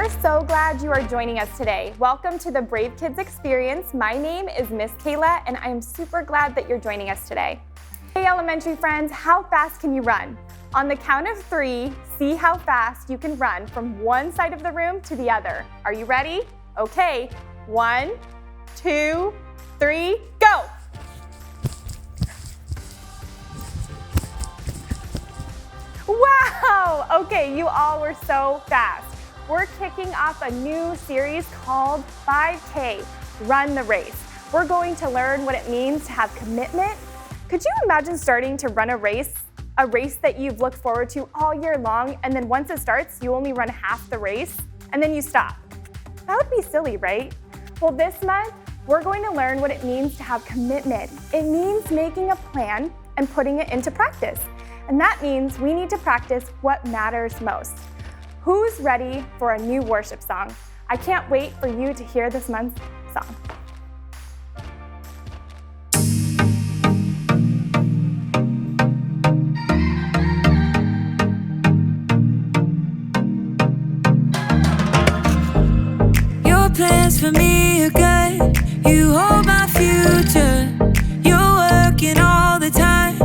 are so glad you are joining us today. Welcome to the Brave Kids Experience. My name is Miss Kayla, and I am super glad that you're joining us today. Hey, elementary friends, how fast can you run? On the count of 3, see how fast you can run from one side of the room to the other. Are you ready? Okay, 1, 2, 3, go! Wow! Okay, you all were so fast. We're kicking off a new series called 5K, Run the Race. We're going to learn what it means to have commitment. Could you imagine starting to run a race that you've looked forward to all year long, and then once it starts, you only run half the race, and then you stop? That would be silly, right? Well, this month, we're going to learn what it means to have commitment. It means making a plan and putting it into practice. And that means we need to practice what matters most. Who's ready for a new worship song? I can't wait for you to hear this month's song. Your plans for me are good. You hold my future. You're working all the time.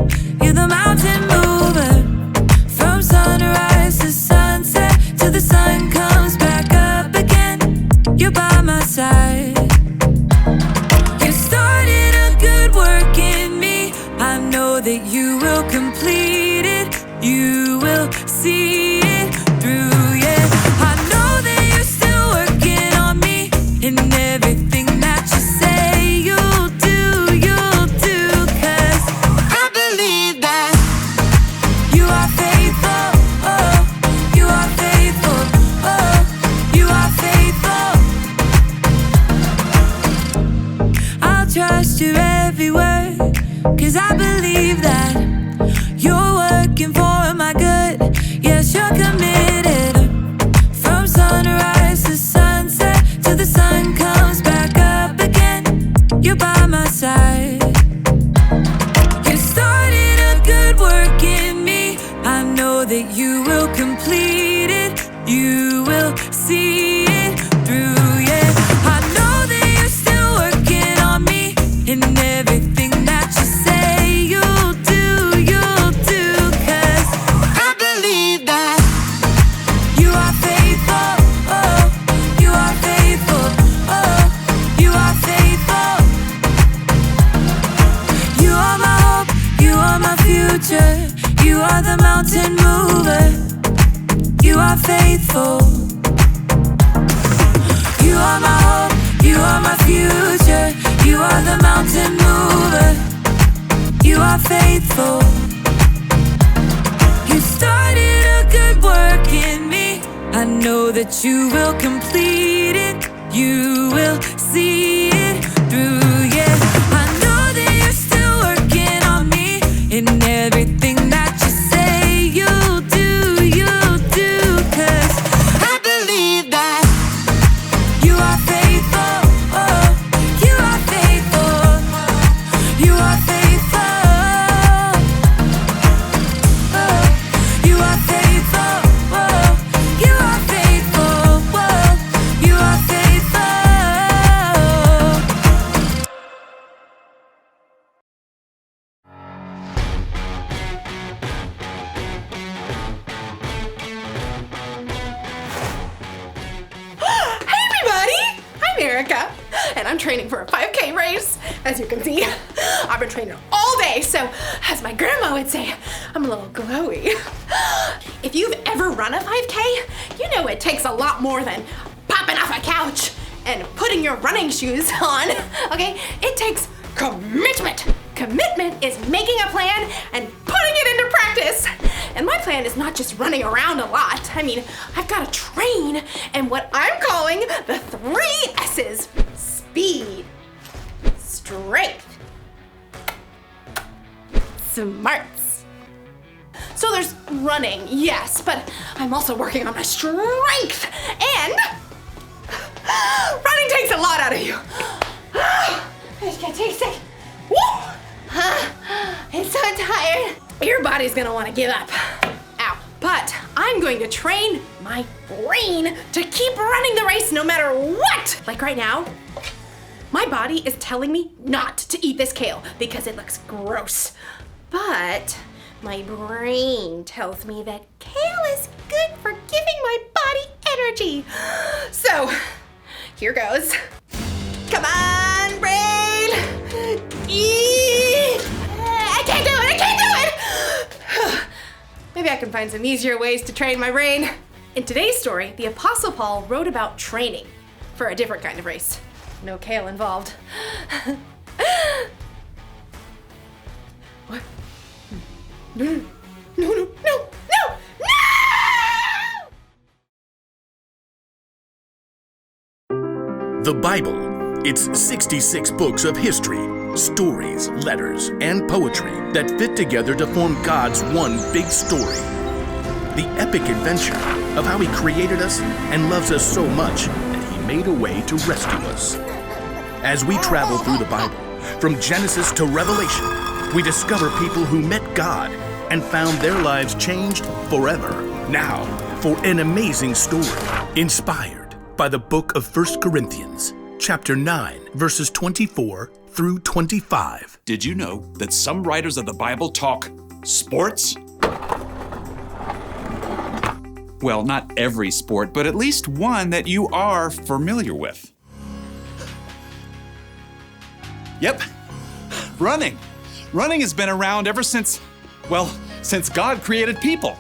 You're the mountain mover. From sunrise to sunset, till the sun comes back up again. You're by my side. You started a good work in me. I know that you will complete it. You will see it through, yeah. I know that you're still working on me. And everything that you say you'll do, 'cause I believe that you are faithful, oh, you are faithful, oh, you are faithful. I'll trust your every word, 'cause I believe that you're working for my good. Yes, you're committed. From sunrise to sunset, till the sun comes back up again. You're by my side. You started a good work in me. I know that you will complete it. You will see it through, yeah. I know that you're still working on me. And everything that you say you'll do, 'cause I believe that you are faithful, oh, you are faithful, oh, you are faithful. You are my hope, you are my future. You are the mountain mover. You are faithful. You are my hope, you are my future. You are the mountain mover. You are faithful. You started a good work in me. I know that you will complete it. You will see it through, yeah. I know that you're still working on me. And everything that you say you'll do, 'cause I believe that you are faithful, oh, you are faithful, you are faithful, oh, you are faithful, oh, you are faithful, oh, you are faithful. Hey everybody! I'm Erica, and I'm training for a 5K race. As you can see, I've been training all day, so as my grandma would say, I'm a little glowy. If you've ever run a 5K, you know it takes a lot more than popping off a couch and putting your running shoes on, okay? It takes commitment. Commitment is making a plan and putting it into practice. And my plan is not just running around a lot. I mean, I've got to train in what I'm calling the 3 S's. Speed, strength, smarts. So there's running, yes, but I'm also working on my strength. And running takes a lot out of you. I just can't take a second. Woo! I'm so tired. Your body's gonna want to give up. Ow. But I'm going to train my brain to keep running the race no matter what. Like right now, my body is telling me not to eat this kale because it looks gross. But my brain tells me that kale is good for giving my body energy. So, here goes. Come on, brain! Eat! I can't do it! Maybe I can find some easier ways to train my brain. In today's story, the Apostle Paul wrote about training for a different kind of race. No kale involved. What? No! The Bible. It's 66 books of history, stories, letters, and poetry that fit together to form God's one big story. The epic adventure of how He created us and loves us so much that He made a way to rescue us. As we travel through the Bible, from Genesis to Revelation, we discover people who met God and found their lives changed forever. Now, for an amazing story, inspired by the book of 1 Corinthians, chapter 9, verses 24 through 25. Did you know that some writers of the Bible talk sports? Well, not every sport, but at least one that you are familiar with. Yep, running. Running has been around ever since God created people.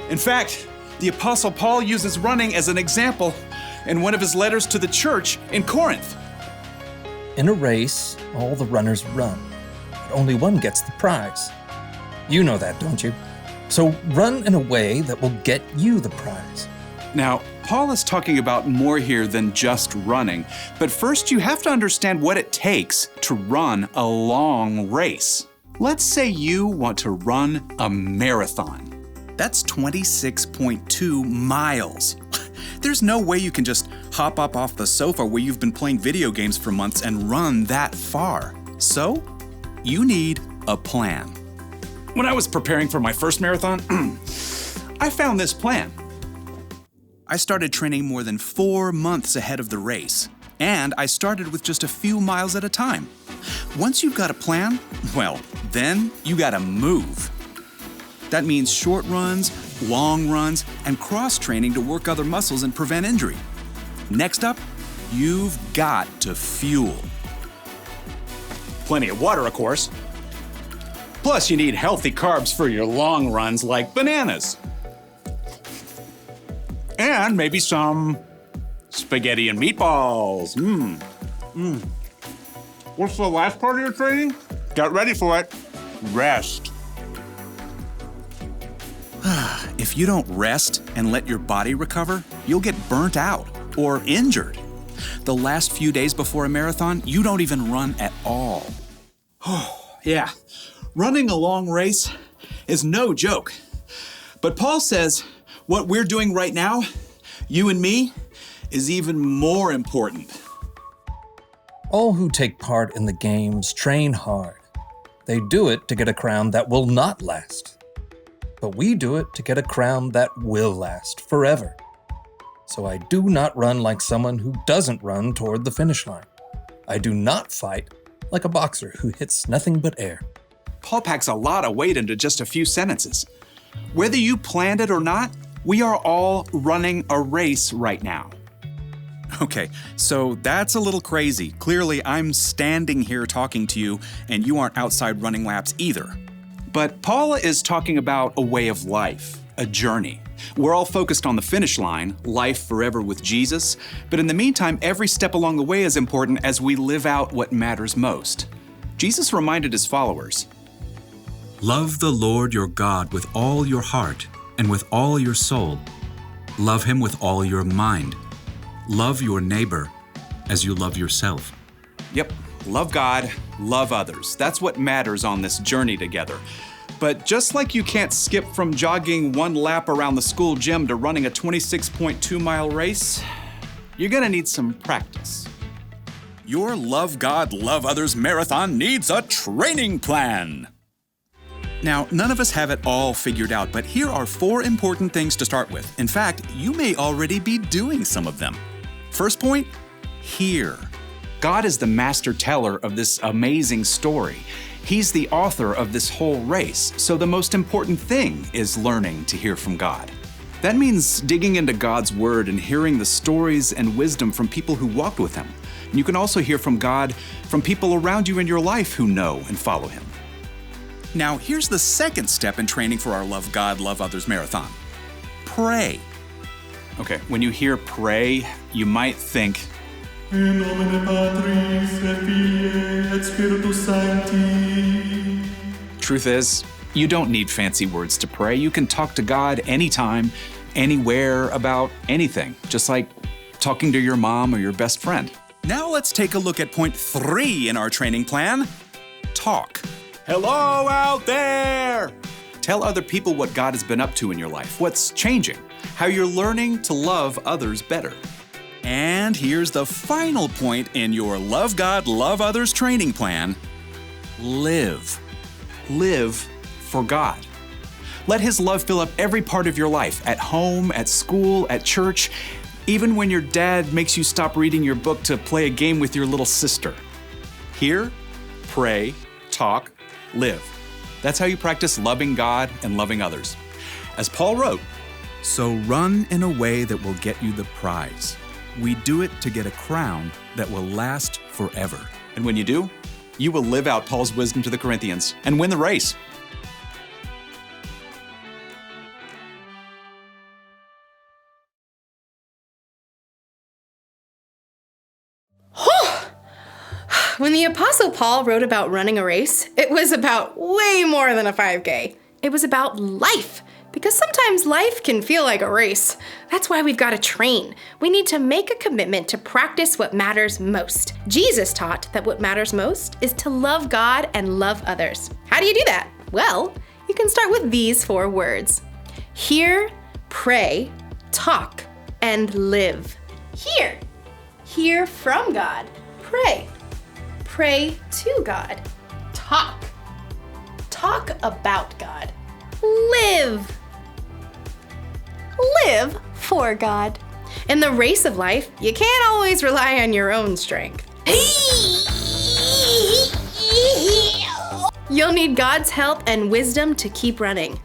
In fact, the Apostle Paul uses running as an example in one of his letters to the church in Corinth. In a race, all the runners run, but only one gets the prize. You know that, don't you? So run in a way that will get you the prize. Now, Paul is talking about more here than just running, but first you have to understand what it takes to run a long race. Let's say you want to run a marathon. That's 26.2 miles. There's no way you can just hop up off the sofa where you've been playing video games for months and run that far. So, you need a plan. When I was preparing for my first marathon, I found this plan. I started training more than 4 months ahead of the race, and I started with just a few miles at a time. Once you've got a plan, well, then you gotta move. That means short runs, long runs, and cross-training to work other muscles and prevent injury. Next up, you've got to fuel. Plenty of water, of course. Plus, you need healthy carbs for your long runs like bananas. And maybe some spaghetti and meatballs. What's the last part of your training? Get ready for it. Rest. If you don't rest and let your body recover, you'll get burnt out or injured. The last few days before a marathon, you don't even run at all. Yeah, running a long race is no joke. But Paul says what we're doing right now, you and me, is even more important. All who take part in the games train hard. They do it to get a crown that will not last. But we do it to get a crown that will last forever. So I do not run like someone who doesn't run toward the finish line. I do not fight like a boxer who hits nothing but air. Paul packs a lot of weight into just a few sentences. Whether you planned it or not, we are all running a race right now. Okay, so that's a little crazy. Clearly, I'm standing here talking to you, and you aren't outside running laps either. But Paul is talking about a way of life, a journey. We're all focused on the finish line, life forever with Jesus, but in the meantime, every step along the way is important as we live out what matters most. Jesus reminded his followers, Love the Lord your God with all your heart and with all your soul. Love him with all your mind. Love your neighbor as you love yourself. Yep, love God, love others. That's what matters on this journey together. But just like you can't skip from jogging 1 lap around the school gym to running a 26.2 mile race, you're gonna need some practice. Your Love God, Love Others marathon needs a training plan. Now, none of us have it all figured out, but here are 4 important things to start with. In fact, you may already be doing some of them. First point, hear. God is the master teller of this amazing story. He's the author of this whole race, so the most important thing is learning to hear from God. That means digging into God's Word and hearing the stories and wisdom from people who walked with Him. You can also hear from God from people around you in your life who know and follow Him. Now, here's the second step in training for our Love God, Love Others marathon. Pray. Okay, when you hear pray, you might think, In nomine Patris et Filii et Spiritus Sancti. Truth is, you don't need fancy words to pray. You can talk to God anytime, anywhere, about anything, just like talking to your mom or your best friend. Now let's take a look at point 3 in our training plan. Talk. Hello out there! Tell other people what God has been up to in your life, what's changing, how you're learning to love others better. And here's the final point in your Love God, Love Others training plan. Live. Live for God. Let His love fill up every part of your life, at home, at school, at church, even when your dad makes you stop reading your book to play a game with your little sister. Hear, pray, talk, live. That's how you practice loving God and loving others. As Paul wrote, so run in a way that will get you the prize. We do it to get a crown that will last forever. And when you do, you will live out Paul's wisdom to the Corinthians and win the race. When the Apostle Paul wrote about running a race, it was about way more than a 5K. It was about life, because sometimes life can feel like a race. That's why we've got to train. We need to make a commitment to practice what matters most. Jesus taught that what matters most is to love God and love others. How do you do that? Well, you can start with these 4 words. Hear, pray, talk, and live. Hear. Hear from God. Pray. Pray to God. Talk. Talk about God. Live. Live for God. In the race of life, you can't always rely on your own strength. You'll need God's help and wisdom to keep running.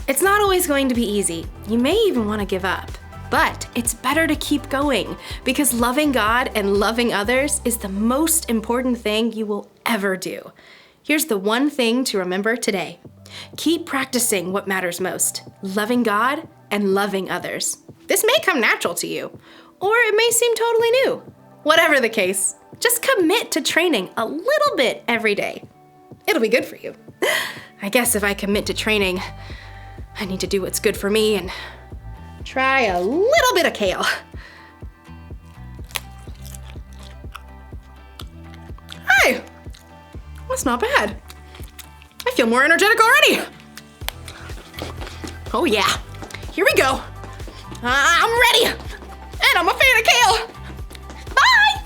It's not always going to be easy. You may even want to give up. But it's better to keep going, because loving God and loving others is the most important thing you will ever do. Here's the one thing to remember today. Keep practicing what matters most, loving God and loving others. This may come natural to you, or it may seem totally new. Whatever the case, just commit to training a little bit every day. It'll be good for you. I guess if I commit to training, I need to do what's good for me and try a little bit of kale. Hey, that's not bad. I feel more energetic already. Oh yeah, here we go. I'm ready, and I'm a fan of kale. Bye.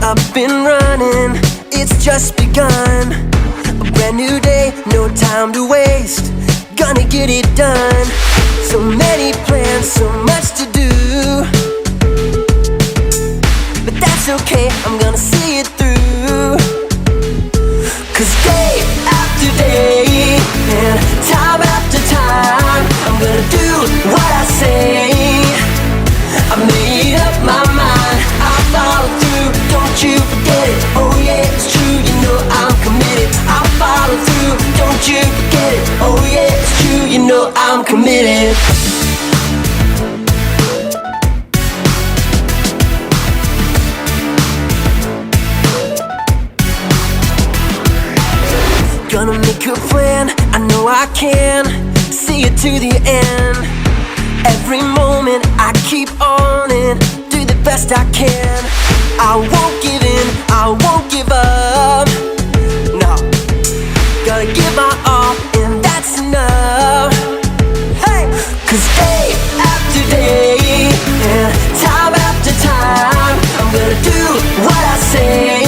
I've been running, it's just begun. A brand new day, no time to waste. Gonna get it done. So many plans, so much to do. But that's okay, I'm gonna see it through. 'Cause day after day, and time after time, I'm gonna do what I say. I made up my mind, I'll follow through. Don't you forget it, oh yeah, it's true. You know I'm committed, I'll follow through. Don't you forget it, oh yeah, it's true. You know I'm committed. Gonna make a plan, I know I can see it to the end. Every moment I keep on and do best I can. I won't give in, I won't give up. No, gotta give my all, and that's enough. Hey, 'cause day after day and time after time, I'm gonna do what I say.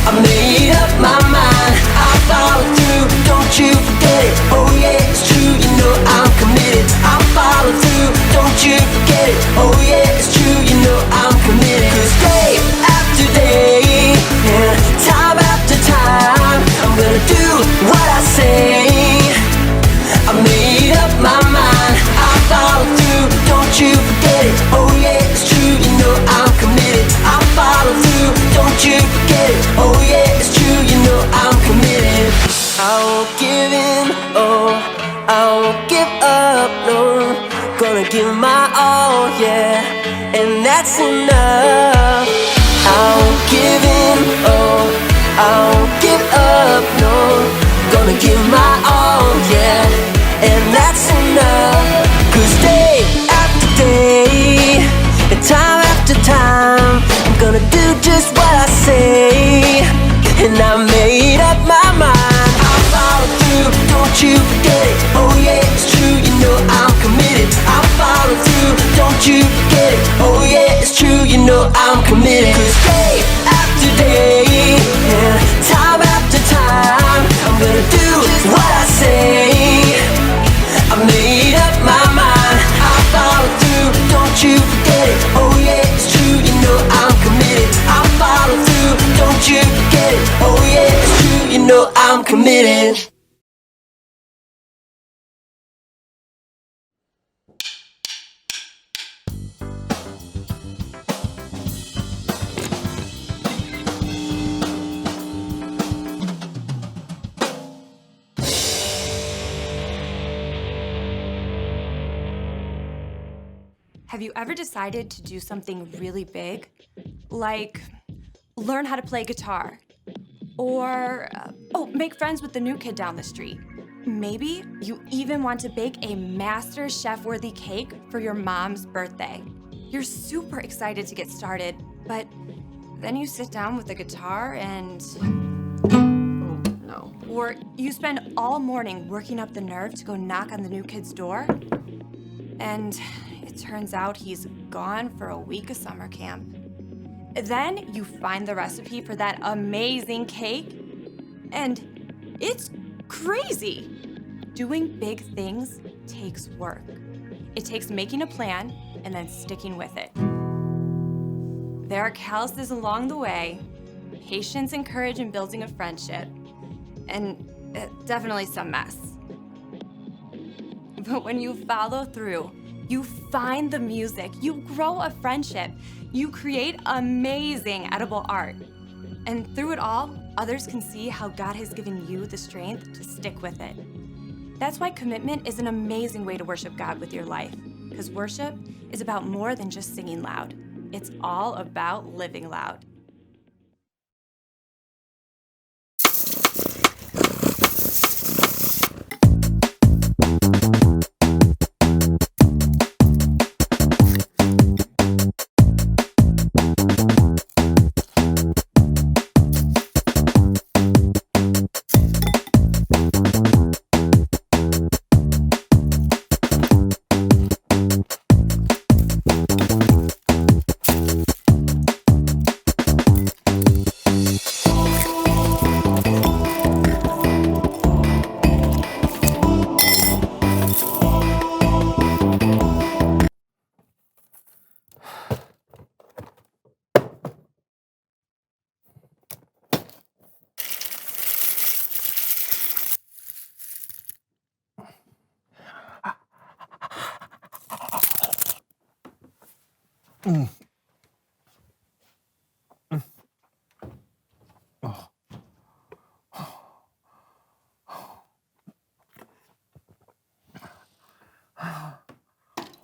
I made up my mind, I follow through, don't you forget it. Oh yeah, it's true, you know I'm committed. I follow through, don't you forget it. Oh yeah, it's true, you know I'm committed. 'Cause day after day and time after time, I'm gonna do what I say. I made up my mind, I follow through, don't you forget it. Oh yeah, it's true, you know I'm committed. I follow through, don't you forget it. Oh yeah, it's true, you know I'm committed. I won't give in, oh, I won't give up, no. Gonna give my all, yeah, and that's enough. I won't give in, oh, I won't give up, no. Gonna give my all, yeah, and that's enough. 'Cause day after day and time after time, I'm gonna do just what I say. And I made up my mind, I follow through, don't you forget it. Oh yeah, it's true, you know I'm committed. I follow through, don't you forget it. Oh yeah, it's true, you know I'm committed. 'Cause day after day and time after time, I'm gonna do what I say. I made up my mind, I follow through, don't you forget it. Oh yeah, it's true, you know I'm committed. I follow through, don't you forget it. Oh yeah, it's true, you know I'm committed. Have you ever decided to do something really big? Like learn how to play guitar? Or, make friends with the new kid down the street? Maybe you even want to bake a master chef-worthy cake for your mom's birthday. You're super excited to get started, but then you sit down with the guitar and... no. Or you spend all morning working up the nerve to go knock on the new kid's door, and it turns out he's gone for a week of summer camp. Then you find the recipe for that amazing cake, and it's crazy. Doing big things takes work. It takes making a plan and then sticking with it. There are calluses along the way, patience and courage in building a friendship, and definitely some mess. But when you follow through, you find the music, you grow a friendship, you create amazing edible art. And through it all, others can see how God has given you the strength to stick with it. That's why commitment is an amazing way to worship God with your life, because worship is about more than just singing loud. It's all about living loud.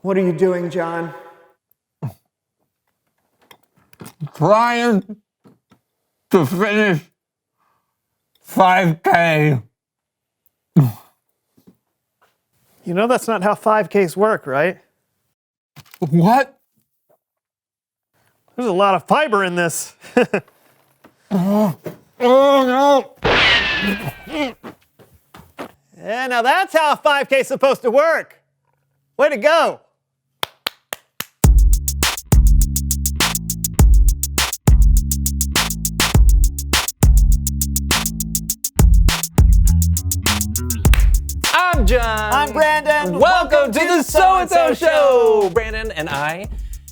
What are you doing, John? Trying to finish 5K. You know that's not how 5Ks work, right? What? There's a lot of fiber in this. Yeah, now that's how a 5K is supposed to work. Way to go. I'm John. I'm Brandon. Welcome to the So-and-So Show. Brandon and I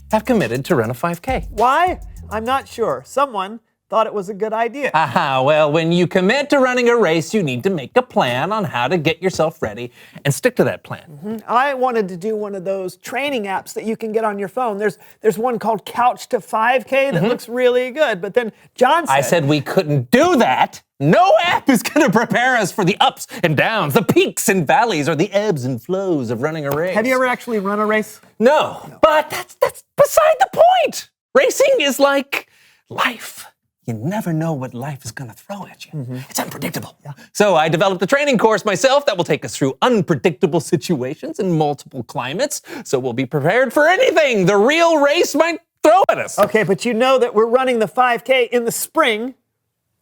have committed to run a 5K. Why? I'm not sure. Someone thought it was a good idea. Well, when you commit to running a race, you need to make a plan on how to get yourself ready and stick to that plan. I wanted to do one of those training apps that you can get on your phone. There's one called Couch to 5K that looks really good, but then John said... I said we couldn't do that. No app is going to prepare us for the ups and downs, the peaks and valleys, or the ebbs and flows of running a race. Have you ever actually run a race? No. But that's beside the point. Racing is like life. You never know what life is going to throw at you. It's unpredictable. Yeah. So I developed a training course myself that will take us through unpredictable situations in multiple climates, so we'll be prepared for anything the real race might throw at us. Okay, but you know that we're running the 5K in the spring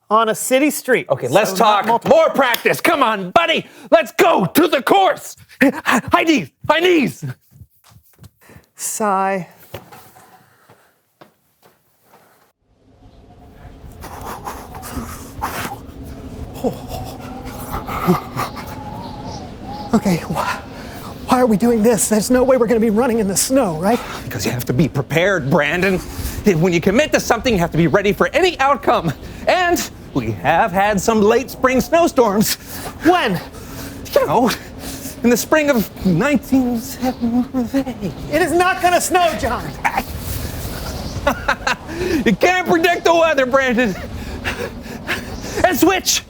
on a city street. Okay, let's talk more practice. Come on, buddy. Let's go to the course. High knees, high knees. Sigh. Okay, why are we doing this? There's no way we're going to be running in the snow, right? Because you have to be prepared, Brandon. When you commit to something, you have to be ready for any outcome. And we have had some late spring snowstorms. When? You know, in the spring of 1978. It is not going to snow, John. You can't predict the weather, Brandon. And switch.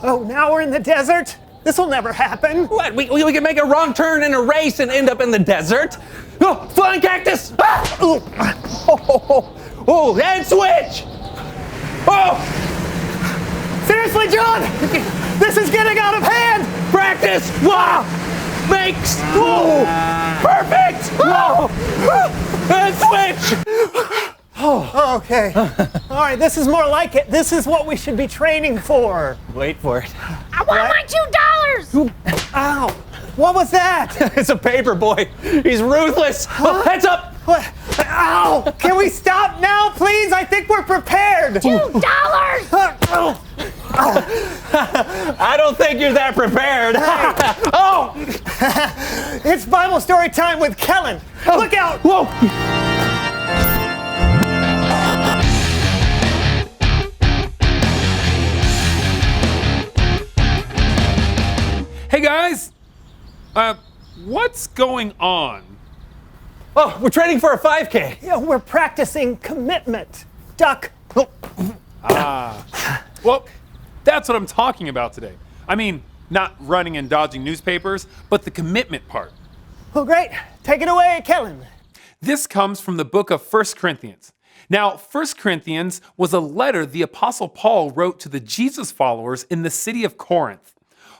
Oh, now we're in the desert? This will never happen. What? We can make a wrong turn in a race and end up in the desert? Oh, flying cactus! Ah! Oh, and switch! Oh! Seriously, John! This is getting out of hand! Practice! Wow! Makes! Whoa! Perfect! Whoa! And switch! Oh, okay. All right, this is more like it. This is what we should be training for. Wait for it. I want my $2! Ow! What was that? It's a paper boy. He's ruthless. Oh, heads up! What? Ow! Can we stop now, please? I think we're prepared. $2! I don't think you're that prepared. Oh! It's Bible story time with Kellen. Look out! Whoa! Hey guys, what's going on? Oh, we're training for a 5K. Yeah, we're practicing commitment. Duck. Well, that's what I'm talking about today. I mean, not running and dodging newspapers, but the commitment part. Well, great. Take it away, Kellen. This comes from the book of 1 Corinthians. Now, 1 Corinthians was a letter the Apostle Paul wrote to the Jesus followers in the city of Corinth.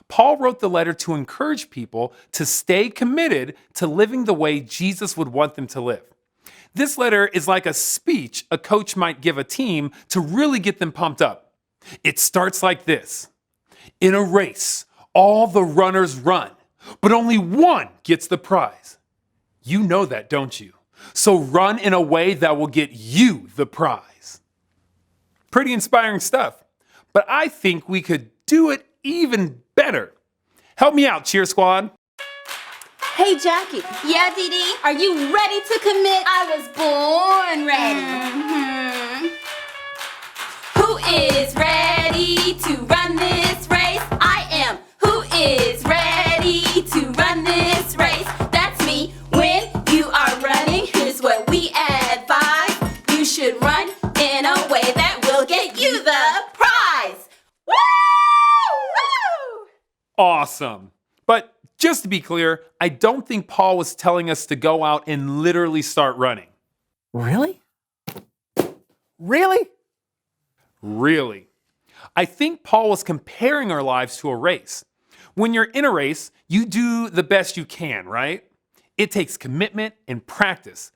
Paul wrote the letter to encourage people to stay committed to living the way Jesus would want them to live. This letter is like a speech a coach might give a team to really get them pumped up. It starts like this. In a race, all the runners run, but only one gets the prize. You know that, don't you? So run in a way that will get you the prize. Pretty inspiring stuff, but I think we could do it even better. Help me out, cheer squad. Hey, Jackie. Yeah, Dee Dee? Are you ready to commit? I was born ready. Who is ready to run this race? I am. Who is ready to run this race? That's me. When you are running, here's what we advise. You should run in a way that will get you the prize. Woo! Woo! Awesome. But just to be clear, I don't think Paul was telling us to go out and literally start running. Really? Really? Really. I think Paul was comparing our lives to a race. When you're in a race, you do the best you can, right? It takes commitment and practice.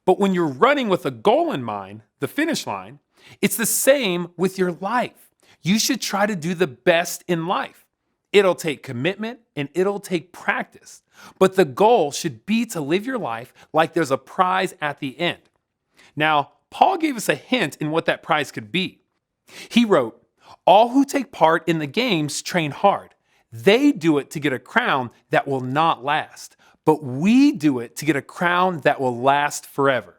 But when you're running with a goal in mind, the finish line, it's the same with your life. You should try to do the best in life. It'll take commitment and it'll take practice. But the goal should be to live your life like there's a prize at the end. Now, Paul gave us a hint in what that prize could be. He wrote, "All who take part in the games train hard. They do it to get a crown that will not last, but we do it to get a crown that will last forever."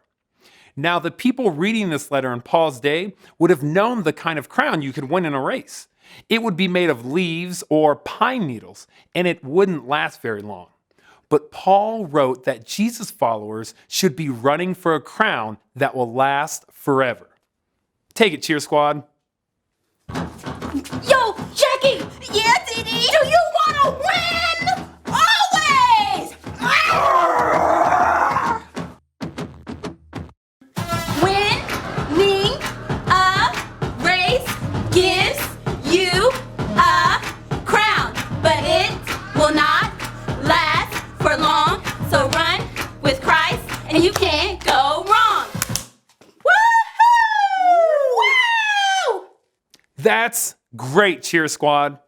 Now, the people reading this letter in Paul's day would have known the kind of crown you could win in a race. It would be made of leaves or pine needles, and it wouldn't last very long. But Paul wrote that Jesus followers should be running for a crown that will last forever. Take it, Cheer Squad. Yo, Jackie! Yeah, Dee, do you want to win? Always! Winning a race gives you a crown, but it will not last for long. So run with Christ and you can't go wrong. Woo-hoo! Woo! That's great, Cheer Squad.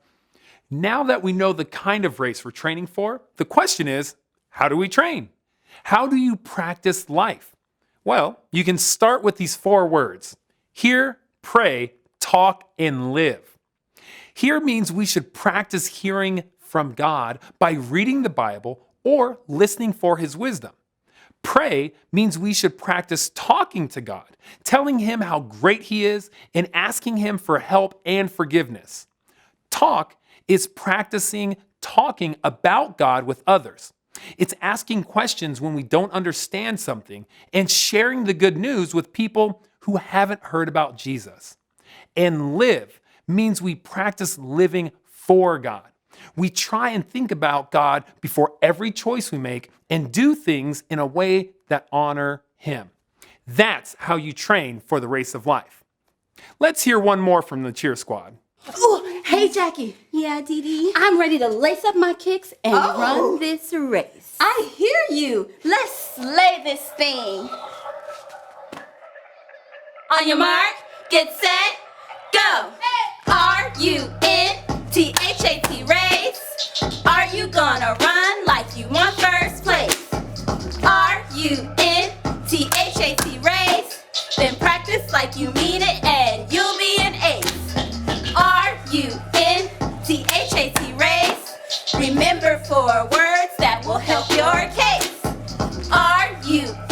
Now that we know the kind of race we're training for, the question is, how do we train? How do you practice life? Well, you can start with these 4 words: hear, pray, talk, and live. Hear means we should practice hearing from God by reading the Bible or listening for His wisdom. Pray means we should practice talking to God, telling Him how great He is, and asking Him for help and forgiveness. Talk is practicing talking about God with others. It's asking questions when we don't understand something and sharing the good news with people who haven't heard about Jesus. And live means we practice living for God. We try and think about God before every choice we make and do things in a way that honor Him. That's how you train for the race of life. Let's hear one more from the Cheer Squad. Ooh, hey, Jackie. Yeah, Dee Dee. I'm ready to lace up my kicks and run this race. I hear you. Let's slay this thing. On your mark, get set, go. R-U-N-T-H-A-T race. Are you gonna run like you want first place? R-U-N-T-H-A-T race. Then practice like you mean it and you'll be an ace. R-U-N-T-H-A-T race. Remember 4 words that will help your case. R-U-N-T-H-A-T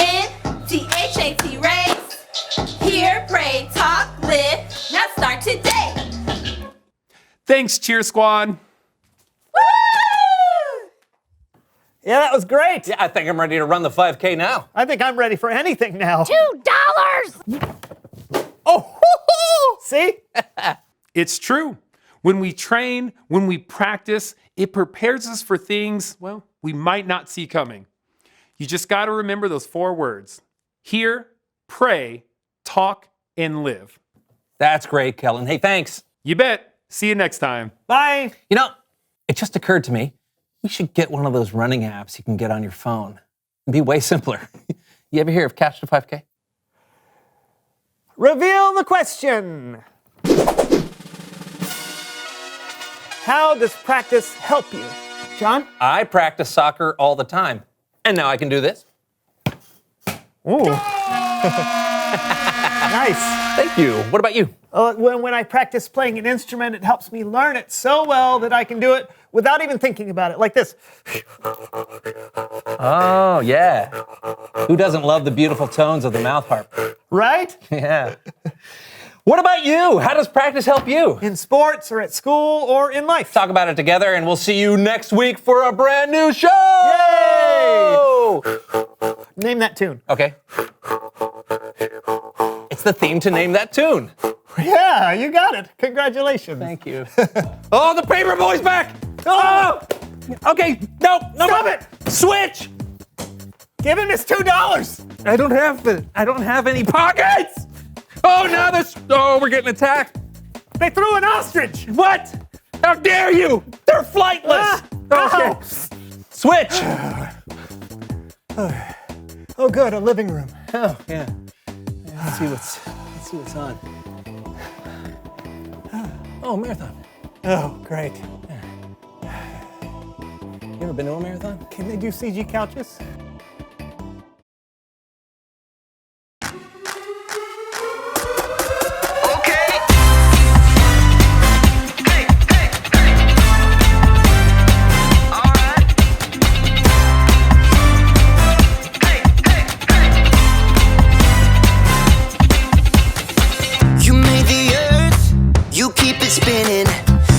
race. Hear, pray, talk, live. Now start today. Thanks, Cheer Squad. Woo! Yeah, that was great. Yeah, I think I'm ready to run the 5K now. I think I'm ready for anything now. $2! Oh, see? It's true. When we train, when we practice, it prepares us for things, well, we might not see coming. You just got to remember those 4 words: hear, pray, talk, and live. That's great, Kellen. Hey, thanks. You bet. See you next time. Bye. You know, it just occurred to me, we should get one of those running apps you can get on your phone. It'd be way simpler. You ever hear of Catch the 5K? Reveal the question. How does practice help you? John? I practice soccer all the time, and now I can do this. Ooh. Nice. Thank you. What about you? When I practice playing an instrument, it helps me learn it so well that I can do it without even thinking about it, like this. Oh, yeah. Who doesn't love the beautiful tones of the mouth harp? Right? Yeah. What about you? How does practice help you? In sports or at school or in life. Talk about it together, and we'll see you next week for a brand new show! Yay! Name that tune. Okay. It's the theme to Name That Tune. Yeah, you got it. Congratulations. Thank you. Oh, the paper boy's back! Oh! Okay, no, Stop it! Switch! Give him his $2. I don't have any pockets! Oh, now we're getting attacked. They threw an ostrich. What? How dare you? They're flightless. Okay. Switch. Oh, good, a living room. Oh, yeah. Let's see what's on. Oh, marathon. Oh, great. You ever been to a marathon? Can they do CG couches? You made the earth, you keep it spinning.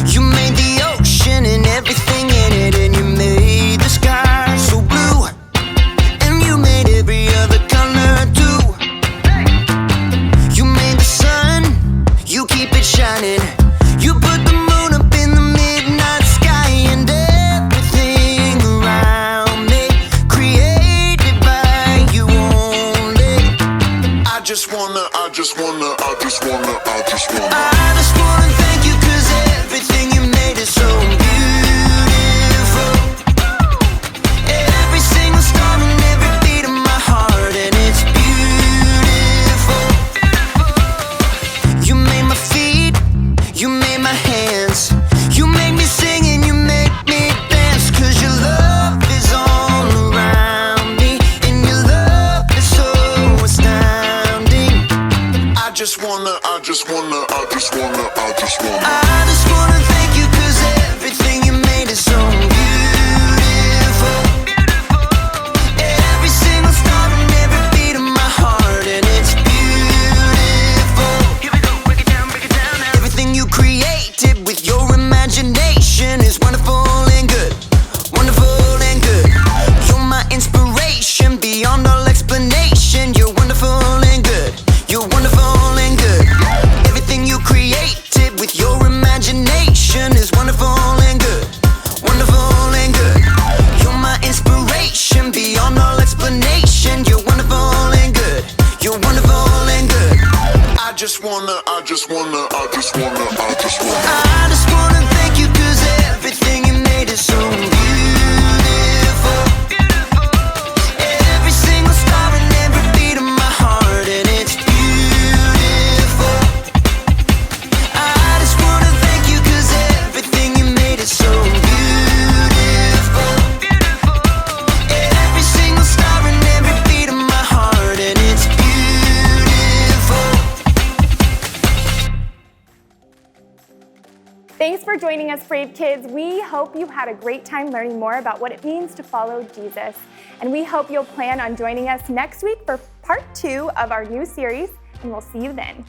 You made the ocean and everything in it, and you made the sky so blue, and you made every other color too. You made the sun, you keep it shining. You put the moon up in the midnight sky, and everything around me created by you only. I just wanna thank you, 'cause everything you made is so beautiful. Every single star and every beat of my heart, and it's beautiful. You made my feet, you made my hands, you made me sing and you make me dance, 'cause your love is all around me, and your love is so astounding. I just wanna thank you, 'cause everything you made is so beautiful. Every single star and every beat of my heart, and it's beautiful. Here we go, break it down now. Everything you created with your imagination is wonderful and good. Wonderful and good. You're my inspiration beyond all explanation. You're wonderful and good. You're wonderful and good. Everything you created with your imagination is wonderful and good. Wonderful and good. You're my inspiration beyond all explanation. You're wonderful and good. You're wonderful and good. I just wanna thank you, 'cause everything you made is so beautiful. Every single star and every beat of my heart, and it's beautiful. I just wanna thank you, 'cause everything you made is so beautiful. Every single star and every beat of my heart, and it's beautiful. Thanks for joining us, Brave Kids. We hope you had a great time learning more about what it means to follow Jesus. And we hope you'll plan on joining us next week for part 2 of our new series, and we'll see you then.